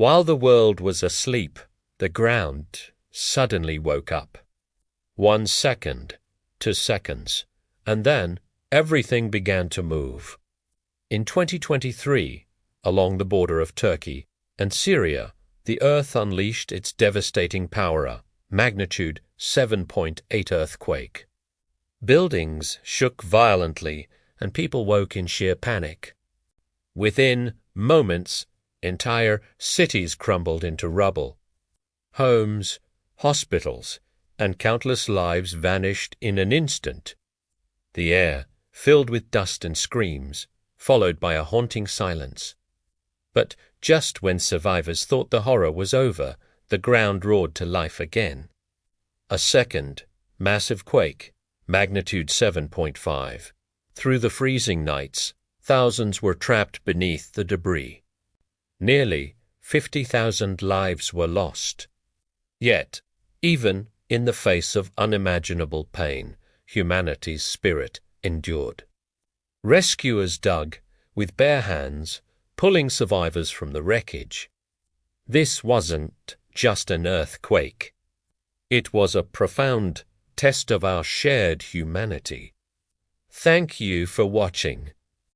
While the world was asleep, the ground suddenly woke up. 1 second, 2 seconds, and then everything began to move. In 2023, along the border of Turkey and Syria, the earth unleashed its devastating power, magnitude 7.8 earthquake. Buildings shook violently, and people woke in sheer panic. Within moments, entire cities crumbled into rubble. Homes, hospitals, and countless lives vanished in an instant. The air filled with dust and screams, followed by a haunting silence. But just when survivors thought the horror was over, the ground roared to life again. A second, massive quake, magnitude 7.5. Through the freezing nights, thousands were trapped beneath the debris. Nearly 50,000 lives were lost. Yet, even in the face of unimaginable pain, humanity's spirit endured. Rescuers dug, with bare hands, pulling survivors from the wreckage. This wasn't just an earthquake. It was a profound test of our shared humanity. Thank you for watching.